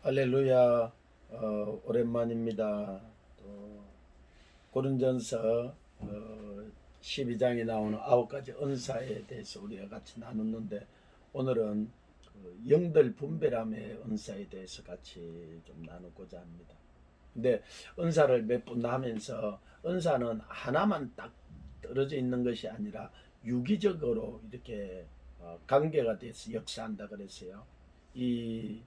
할렐루야. 오랜만입니다. 또 고린전서 12장에 나오는 9가지 은사에 대해서 우리가 같이 나눴는데, 오늘은 영들 분별함의 은사에 대해서 같이 좀 나누고자 합니다. 근데 은사를 몇 분 하면서, 은사는 하나만 딱 떨어져 있는 것이 아니라 유기적으로 이렇게 관계가 돼서 역사한다 그랬어요. 이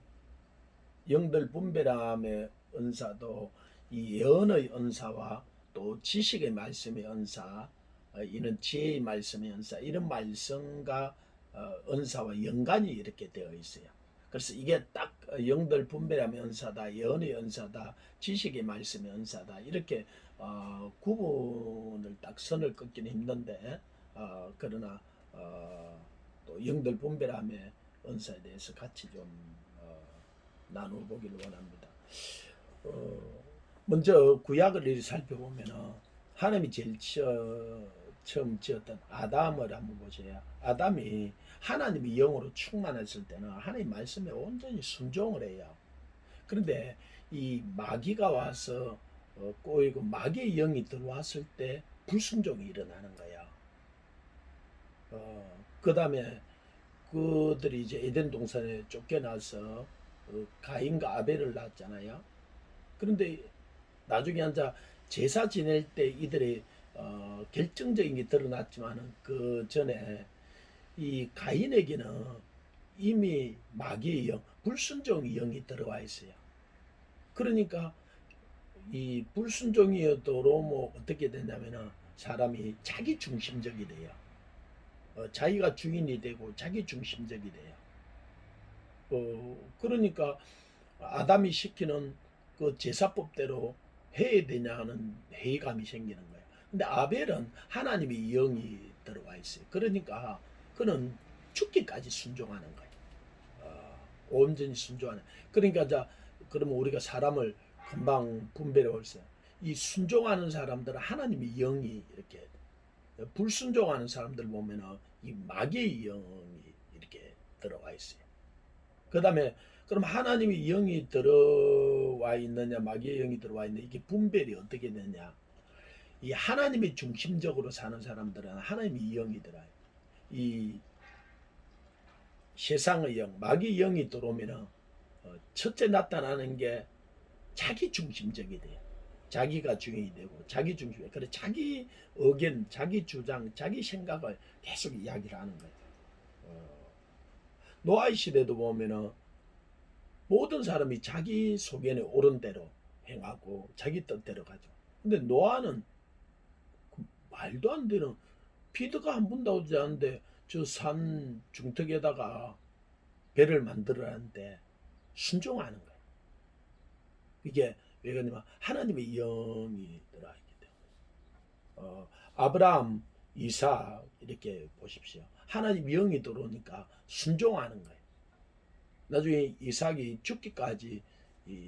영들 분별함의 은사도 이 예언의 은사와 또 지식의 말씀의 은사, 이런 지혜의 말씀의 은사, 이런 말씀과 은사와 연관이 이렇게 되어 있어요. 그래서 이게 딱 영들 분별함의 은사다, 예언의 은사다, 지식의 말씀의 은사다, 이렇게 구분을 딱 선을 긋기는 힘든데, 그러나 또 영들 분별함의 은사에 대해서 같이 좀 나눠보기를 원합니다. 먼저 구약을 이렇게 살펴보면 하나님이 제일 처음 지었던 아담을 한번 보세요. 아담이 하나님의 영으로 충만했을 때는 하나님 말씀에 온전히 순종을 해요. 그런데 이 마귀가 와서 꼬이고 마귀의 영이 들어왔을 때 불순종이 일어나는 거야. 그 다음에 그들이 이제 에덴 동산에 쫓겨나서 가인과 아벨을 낳았잖아요. 그런데 나중에 앉아 제사 지낼 때 이들의 결정적인 게 드러났지만은, 그 전에 이 가인에게는 이미 마귀의 영, 불순종의 영이 들어와 있어요. 그러니까 이 불순종이어도록 뭐 어떻게 되냐면은 사람이 자기 중심적이 돼요. 자기가 주인이 되고 자기 중심적이 돼요. 그러니까 아담이 시키는 그 제사법대로 해야 되냐 하는 회의감이 생기는 거예요. 근데 아벨은 하나님의 영이 들어와 있어요. 그러니까 그는 죽기까지 순종하는 거예요. 온전히 순종하는. 그러니까 자, 그러면 우리가 사람을 금방 분별해 볼세요. 이 순종하는 사람들은 하나님의 영이 이렇게, 불순종하는 사람들 보면은 이 마귀의 영이 이렇게 들어와 있어요. 그 다음에 그럼 하나님의 영이 들어와 있느냐 마귀의 영이 들어와 있느냐, 이게 분별이 어떻게 되냐. 이 하나님의 중심적으로 사는 사람들은 하나님의 영이 들어요. 이 세상의 영, 마귀의 영이 들어오면은 첫째 나타나는 게 자기 중심적이 돼요. 자기가 주인이 되고 자기 중심, 그래 자기 의견, 자기 주장, 자기 생각을 계속 이야기를 하는 거예요. 노아의 시대도 보면은 모든 사람이 자기 소견에 옳은 대로 행하고 자기 뜻대로 가죠. 근데 노아는 그 말도 안 되는, 비드가 한 번도 오지 않는데 저 산 중턱에다가 배를 만들어라는데 순종하는 거예요. 이게 왜 그러냐면 하나님의 영이 들어있기 때문에. 아브라함, 이삭 이렇게 보십시오. 하나님의 영이 들어오니까 순종하는 거예요. 나중에 이삭이 죽기까지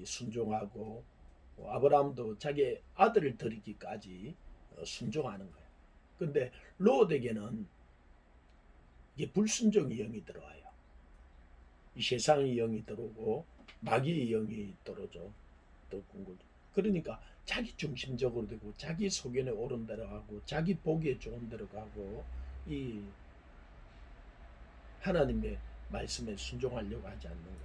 순종하고, 아브라함도 자기 아들을 드리기까지 순종하는 거예요. 근데 롯에게는 이게 불순종의 영이 들어와요. 이 세상의 영이 들어오고 마귀의 영이 들어오죠. 그러니까 자기 중심적으로 되고 자기 소견에 옳은 대로 하고 자기 보기에 좋은 대로 가고, 이 하나님의 말씀에 순종하려고 하지 않는 거예요.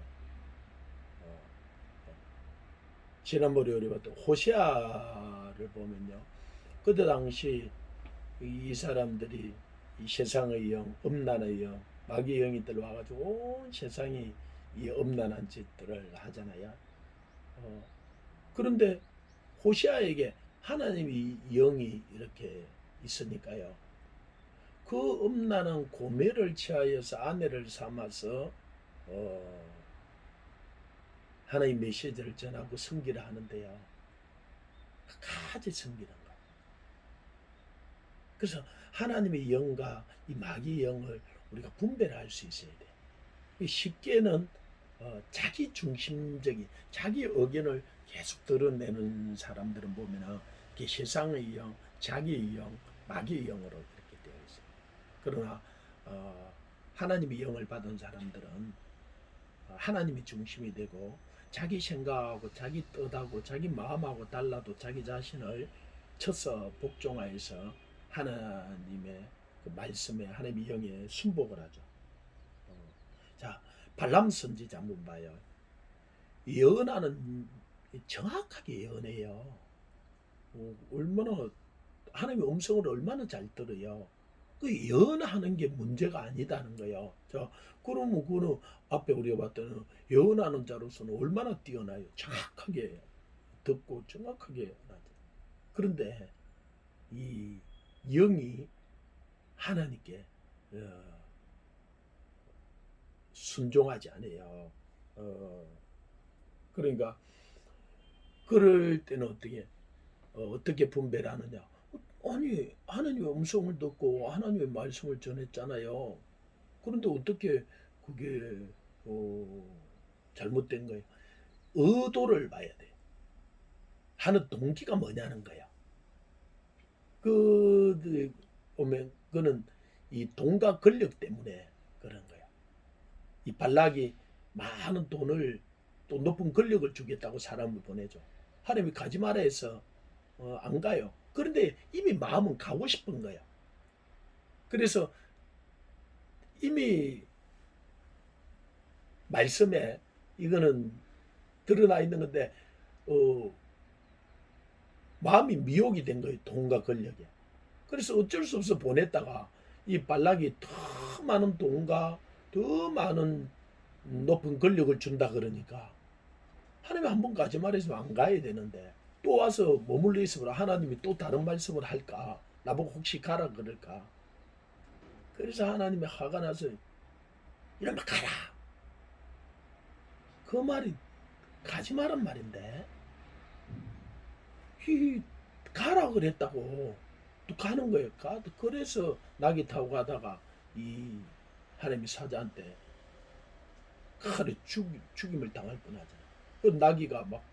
지난번에 우리가 또 호세아를 보면요, 그때 당시 이 사람들이 이 세상의 영, 음란의 영, 마귀의 영이 들어와가지고 온 세상이 이 음란한 짓들을 하잖아요. 그런데 호시아에게 하나님의 영이 이렇게 있으니까요, 그 음란한 고매를 취하여서 아내를 삼아서 하나님 메시지를 전하고 섬기를 하는데요, 끝까지 섬기는 거예요. 그래서 하나님의 영과 이 마귀의 영을 우리가 분별할 수 있어야 돼요. 쉽게는 자기 중심적인 자기 의견을 계속 드러내는 사람들은 보면은 이게 세상의 영, 자기의 영, 마귀의 영으로 이렇게 되어 있어요. 그러나 하나님의 영을 받은 사람들은 하나님이 중심이 되고 자기 생각하고 자기 뜻하고 자기 마음하고 달라도 자기 자신을 쳐서 복종하여서 하나님의 그 말씀에 하나님의 영에 순복을 하죠. 자, 발람 선지자 한번 봐요. 예언하는 정확하게 예언해요. 얼마나 하나님의 음성을 얼마나 잘 들어요. 그 예언하는 게 문제가 아니다는 거예요. 자, 그러면 그는 앞에 우리가 봤던 예언하는 자로서는 얼마나 뛰어나요. 정확하게 듣고 정확하게 예언하죠. 그런데 이 영이 하나님께 순종하지 않아요. 그러니까 그럴 때는 어떻게 분배를 하느냐? 아니 하나님의 음성을 듣고 하나님의 말씀을 전했잖아요. 그런데 어떻게 그게 잘못된 거예요? 의도를 봐야 돼요. 하는 동기가 뭐냐는 거예요. 그 보면 그는 이 돈과 권력 때문에 그런 거예요. 이 발락이 많은 돈을 또 높은 권력을 주겠다고 사람을 보내죠. 하나님이 가지 마라 해서 안 가요. 그런데 이미 마음은 가고 싶은 거예요. 그래서 이미 말씀에 이거는 드러나 있는 건데 마음이 미혹이 된 거예요. 돈과 권력에. 그래서 어쩔 수 없어 보냈다가 이 발락이 더 많은 돈과 더 많은 높은 권력을 준다 그러니까 하나님이 한번 가지 말했으면 안 가야 되는데 또 와서 머물러 있으면 하나님이 또 다른 말씀을 할까? 나보고 혹시 가라 그럴까? 그래서 하나님이 화가 나서 이러면 가라. 그 말이 가지 말란 말인데 가라 그랬다고 또 가는 거예요. 그래서 낙이 타고 가다가 이 하나님이 사자한테 칼에 죽임을 당할 뻔하잖아요. 그 나귀가 막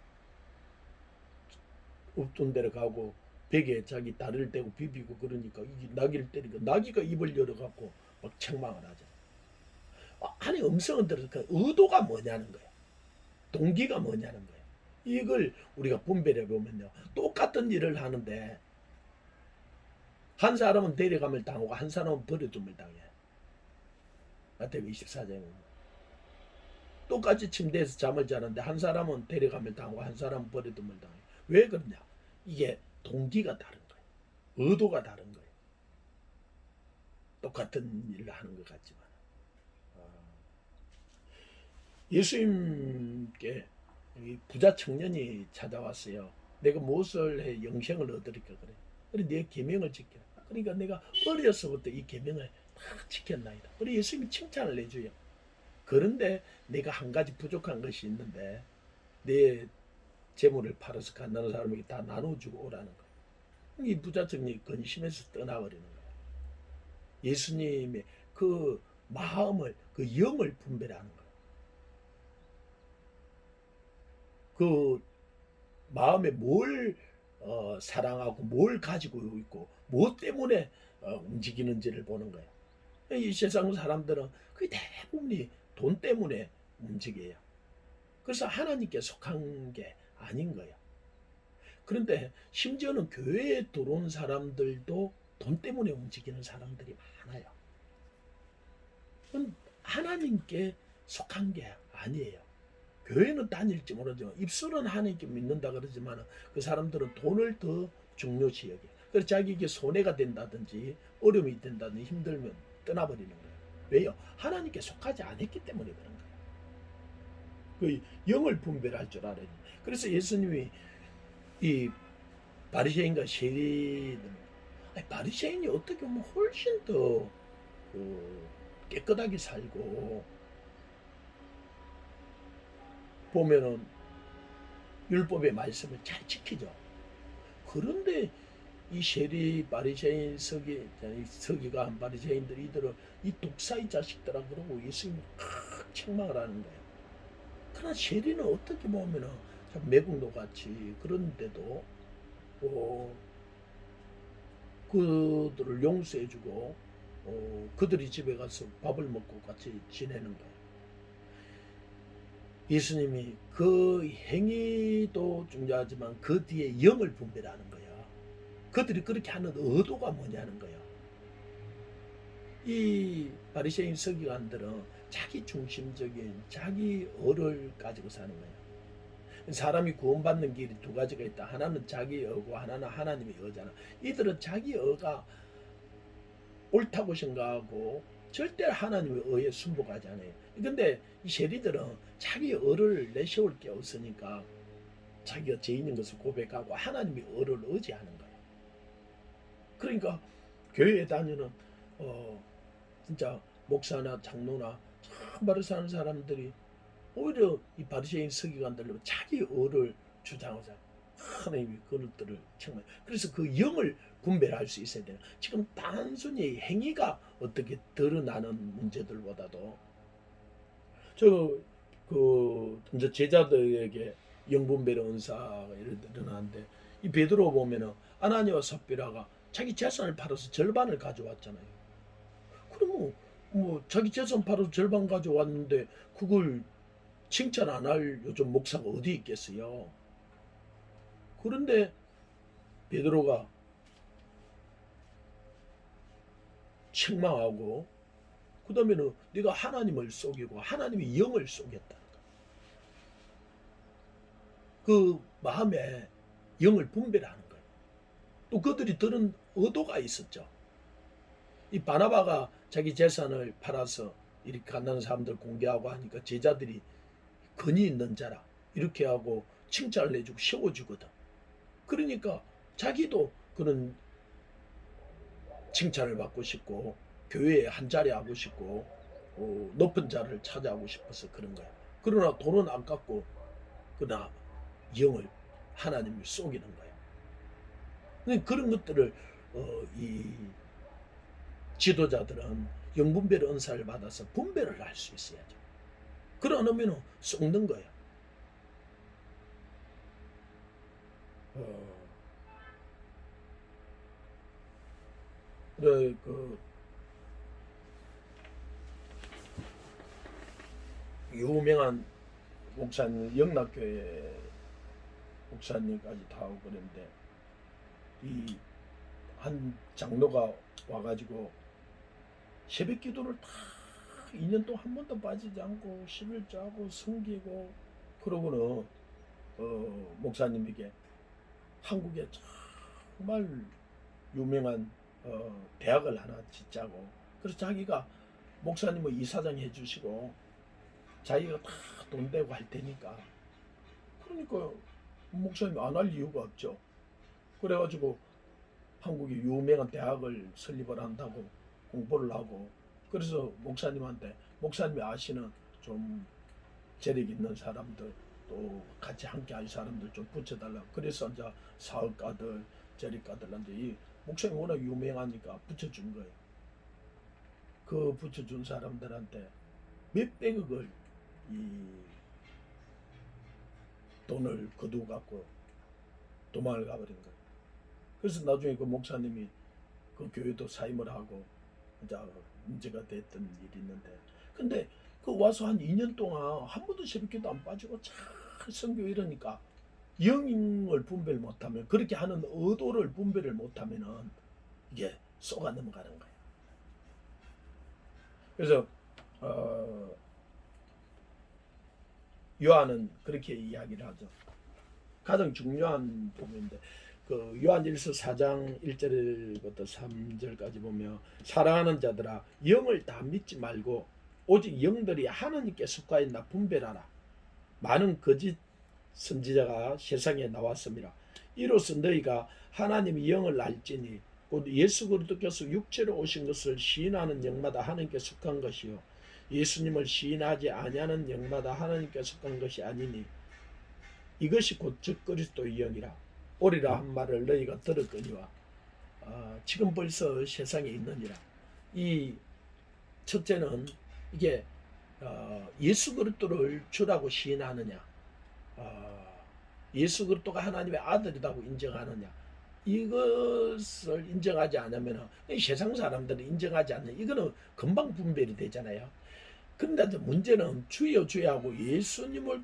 없던 데로 가고 벽에 자기 다리를 대고 비비고 그러니까 이 나귀를 때리니까 나귀가 입을 열어갖고 막 책망을 하잖아요. 아니 음성은 들어서 그 의도가 뭐냐는 거예요. 동기가 뭐냐는 거예요. 이걸 우리가 분별해 보면요. 똑같은 일을 하는데 한 사람은 데려감을 당하고 한 사람은 버려둠을 당해. 마태복음 24장에 보면. 똑같이 침대에서 잠을 자는데 한 사람은 데려감을 당하고 한 사람은 버려둠을 당해. 왜 그러냐? 이게 동기가 다른 거예요. 의도가 다른 거예요. 똑같은 일을 하는 것 같지만. 예수님께 부자 청년이 찾아왔어요. 내가 무엇을 해 영생을 얻으리까 그래. 그래 내 계명을 지켜라. 그러니까 내가 어려서부터 이 계명을 다 지켰나이다. 우리 예수님이 칭찬을 해줘요. 그런데 내가 한 가지 부족한 것이 있는데 내 재물을 팔아서 가난한 사람에게 다 나눠주고 오라는 거예요. 이 부자청년이 근심해서 떠나버리는 거예요. 예수님의 그 마음을 그 영을 분별하는 거예요. 그 마음에 뭘 사랑하고 뭘 가지고 있고 무엇 때문에 움직이는지를 보는 거예요. 이 세상 사람들은 거의 대부분이 돈 때문에 움직여요. 그래서 하나님께 속한 게 아닌 거예요. 그런데 심지어는 교회에 들어온 사람들도 돈 때문에 움직이는 사람들이 많아요. 그건 하나님께 속한 게 아니에요. 교회는 다닐지 모르지만 입술은 하나님께 믿는다 그러지만 그 사람들은 돈을 더 중요시 여겨요. 그래서 자기에게 손해가 된다든지 어려움이 된다든지 힘들면 떠나버리는 거예요. 왜요? 하나님께 속하지 않았기 때문에 그런 거예요. 그 영을 분별할 줄 알아요. 그래서 예수님이 이 바리새인과 세리들, 바리새인이 어떻게 보면 훨씬 더 깨끗하게 살고 보면은 율법의 말씀을 잘 지키죠. 그런데 이 세리 바리새인 서기가 한 바리새인들이 이들은 이 독사의 자식들아 그러고 예수님을 칵 책망을 하는 거예요. 그러나 세리는 어떻게 보면은 참 매국노 같이 그런데도 그들을 용서해주고 그들이 집에 가서 밥을 먹고 같이 지내는 거예요. 예수님이 그 행위도 중요하지만 그 뒤에 영을 분별하는 거예요. 그들이 그렇게 하는 의도가 뭐냐는 거예요. 이 바리새인 서기관들은 자기 중심적인 자기 의를 가지고 사는 거예요. 사람이 구원받는 길이 두 가지가 있다. 하나는 자기 의고 하나는 하나님의 의잖아. 이들은 자기 의가 옳다고 생각하고 절대 하나님의 의에 순복하지 않아요. 근데 이 세리들은 자기 의를 내세울 게 없으니까 자기가 죄인인 것을 고백하고 하나님의 의를 의지하는 거예요. 그러니까 교회에 다니는 진짜 목사나 장로나 참 바로 사는 사람들이 오히려 이 바리새인 서기관들로 자기 의를 주장하자. 하나님이 그들을 정말 그래서 그 영을 분별할 수 있어야 돼요. 지금 단순히 행위가 어떻게 드러나는 문제들보다도 이제 제자들에게 영분별의 은사가 일어나는데 이 베드로 보면은 아나니와 삽비라가 자기 재산을 팔아서 절반을 가져왔잖아요. 그러면 뭐 자기 재산 팔아서 절반 가져왔는데 그걸 칭찬 안 할 요즘 목사가 어디 있겠어요. 그런데 베드로가 책망하고 그 다음에는 네가 하나님을 속이고 하나님의 영을 속였다는 거야. 그 마음에 영을 분별하는 거예요. 또 그들이 들은 의도가 있었죠. 이 바나바가 자기 재산을 팔아서 이렇게 가난한 사람들 공개하고 하니까 제자들이 근이 있는 자라 이렇게 하고 칭찬을 해주고 세워주거든. 그러니까 자기도 그런 칭찬을 받고 싶고 교회에 한 자리 하고 싶고 높은 자를 찾아하고 싶어서 그런 거야. 그러나 돈은 안 깎고 그러나 영을 하나님을 속이는 거야. 그런 것들을 이 지도자들은 영분별 은사를 받아서 분별을 할 수 있어야죠. 그러면 속는 거예요. 그래 그 유명한 목사님 영락교회 목사님까지 다 오고 그랬는데 이 한 장로가 와가지고 새벽 기도를 다 2년 동안 한 번도 빠지지 않고 11조 하고 섬기고 그러고는 목사님에게 한국에 정말 유명한 대학을 하나 짓자고 그래서 자기가 목사님을 이사장 해주시고 자기가 다 돈 대고 할 테니까 그러니까 목사님이 안 할 이유가 없죠. 그래가지고 한국의 유명한 대학을 설립을 한다고 공부를 하고 그래서 목사님한테 목사님이 아시는 좀 재력 있는 사람들 또 같이 함께 할 사람들 좀 붙여달라고 그래서 이제 사업가들 재력가들한테 이 목사님 워낙 유명하니까 붙여준 거예요. 그 붙여준 사람들한테 몇백억을 이 돈을 거두어 갖고 도망을 가버린 거예요. 그래서 나중에 그 목사님이 그 교회도 사임을 하고 이제 문제가 됐던 일이 있는데 근데 그 와서 한 2년 동안 한 번도 새벽기도 안 빠지고 잘 선교 이러니까 영을 분별 못하면 그렇게 하는 의도를 분별을 못하면은 이게 쏘가 넘어가는 거예요. 그래서 요한은 그렇게 이야기를 하죠. 가장 중요한 부분인데 그 요한일서 4장 1절부터 3절까지 보면 사랑하는 자들아 영을 다 믿지 말고 오직 영들이 하나님께 속하여 있나 분별하라. 많은 거짓 선지자가 세상에 나왔습니다. 이로써 너희가 하나님의 영을 알지니 곧 예수 그리스도께서 육체로 오신 것을 시인하는 영마다 하나님께 속한 것이요 예수님을 시인하지 아니하는 영마다 하나님께 속한 것이 아니니 이것이 곧 즉 그리스도의 영이라. 오리라 한 말을 너희가 들었거니와 지금 벌써 세상에 있느니라. 이 첫째는 이게 예수 그리스도를 주라고 시인하느냐 예수 그리스도가 하나님의 아들이라고 인정하느냐 이것을 인정하지 않으면 세상 사람들은 인정하지 않는 이거는 금방 분별이 되잖아요. 그런데 이제 문제는 주여 주여 하고 예수님을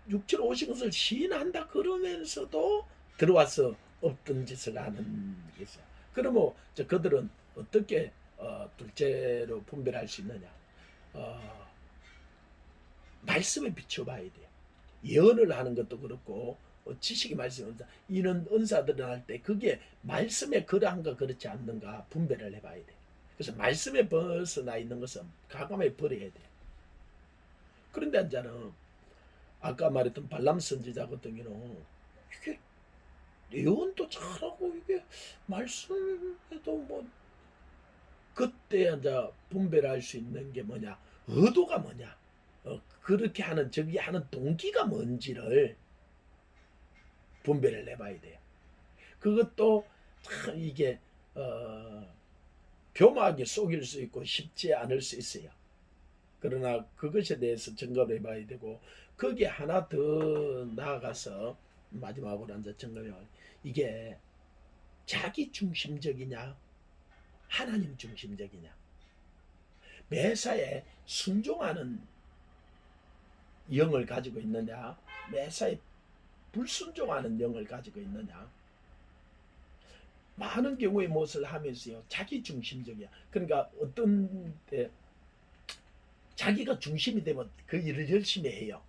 육체로 오신 것을 시인한다 그러면서도 들어와서 없던 짓을 하는 것이야. 그러면 이제 그들은 어떻게 둘째로 분별할 수 있느냐? 어, 말씀에 비춰봐야 돼요. 예언을 하는 것도 그렇고 지식이 말씀 은사 이런 은사들을 할 때 그게 말씀에 그러한가 그렇지 않는가 분별을 해봐야 돼. 그래서 말씀에 벗어나 있는 것은 과감하게 버려야 돼. 그런데 이제는 아까 말했던 발람 선지자 같은 경우는 이게 예언도 잘하고 이게 말씀에도 뭐 그때 이제 분별할 수 있는 게 뭐냐 의도가 뭐냐 그렇게 하는 저기 하는 동기가 뭔지를 분별을 해봐야 돼요. 그것도 참 이게 교묘하게 속일 수 있고 쉽지 않을 수 있어요. 그러나 그것에 대해서 점검을 해봐야 되고 거기에 하나 더 나아가서 마지막으로 앉아 점검해 이게 자기 중심적이냐 하나님 중심적이냐 매사에 순종하는 영을 가지고 있느냐 매사에 불순종하는 영을 가지고 있느냐 많은 경우에 무엇을 하면서요 자기 중심적이야. 그러니까 어떤 때 자기가 중심이 되면 그 일을 열심히 해요.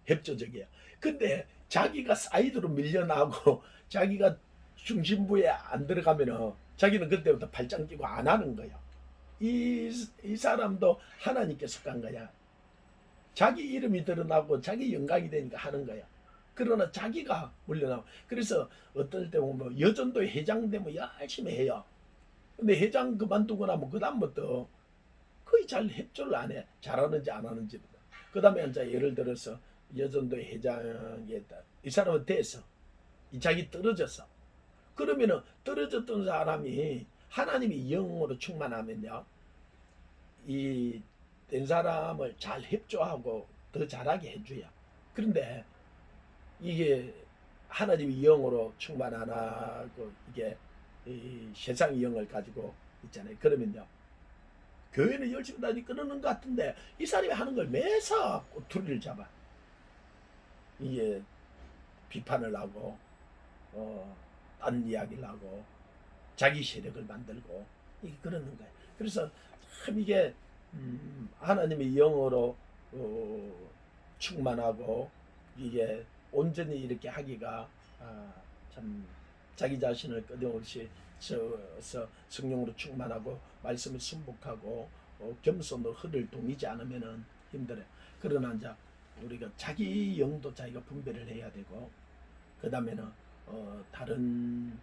협조적이에요. 근데 자기가 사이드로 밀려나고 자기가 중심부에 안 들어가면은 자기는 그때부터 발짱 끼고 안 하는 거예요. 이 사람도 하나님께 속한 거야. 자기 이름이 드러나고 자기 영광이 되니까 하는 거야. 그러나 자기가 물려나고 그래서 어떨 때 보면 여전도 회장 되면 열심히 해요. 근데 회장 그만두고 나면 그 다음부터 거의 잘 협조를 안 해. 잘하는지 안 하는지보다. 그 다음에 이제 예를 들어서 여전도 회장이 했다. 이 사람은 돼서 이 자기 떨어졌어. 그러면은 떨어졌던 사람이 하나님이 영으로 충만하면요. 이 된 사람을 잘 협조하고 더 잘하게 해줘야. 그런데 이게 하나님이 영으로 충만 안 하고 이게 이 세상의 영을 가지고 있잖아요. 그러면요. 교회는 열심히 다니 끊는 것 같은데 이 사람이 하는 걸 매사 꼬투리를 잡아. 이게 비판을 하고 딴 이야기를 하고 자기 세력을 만들고 이게 그러는 거예요. 그래서 참 이게 하나님의 영으로 충만하고 이게 온전히 이렇게 하기가 참 자기 자신을 끊임없이 성령으로 충만하고 말씀에 순복하고 겸손으로 허를 동이지 않으면은 힘들어요. 그러나 이제 우리가 자기 영도 자기가 분별을 해야 되고 그 다음에는 다른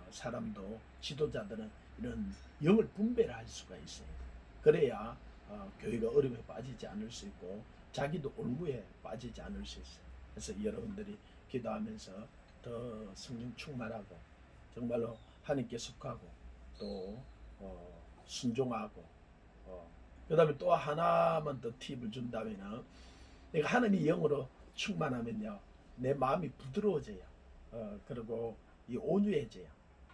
사람도 지도자들은 이런 영을 분별할 수가 있어요. 그래야 교회가 어려움에 빠지지 않을 수 있고 자기도 올무에 빠지지 않을 수 있어요. 그래서 여러분들이 기도하면서 더 성령 충만하고 정말로 하나님께 속하고 또 순종하고 그 다음에 또 하나만 더 팁을 준다면은 내가 하나님의 영으로 충만하면요 내 마음이 부드러워져요. 그리고 이 온유해져요.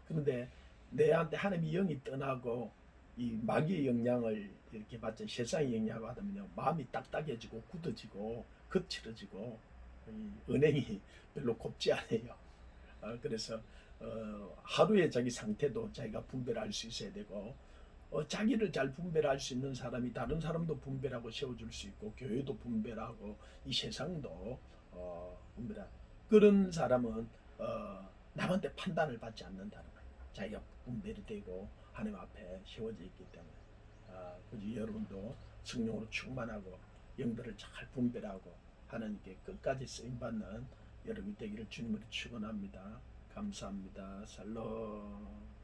그런데 내한테 하나님의 영이 떠나고 이 마귀의 영향을 이렇게 받자 세상의 영향을 받으면요 마음이 딱딱해지고 굳어지고 거칠어지고 은행이 별로 곱지 않아요. 그래서 하루에 자기 상태도 자기가 분별할 수 있어야 되고 자기를 잘 분별할 수 있는 사람이 다른 사람도 분별하고 세워줄 수 있고 교회도 분별하고 이 세상도 분별하고 그런 사람은 남한테 판단을 받지 않는다는 거예요. 자기가 분별이 되고 하나님 앞에 세워져 있기 때문에 그래서 여러분도 성령으로 충만하고 영들을 잘 분별하고 하나님께 끝까지 쓰임받는 여러분이 되기를 주님으로 축원합니다. 감사합니다. 살롬.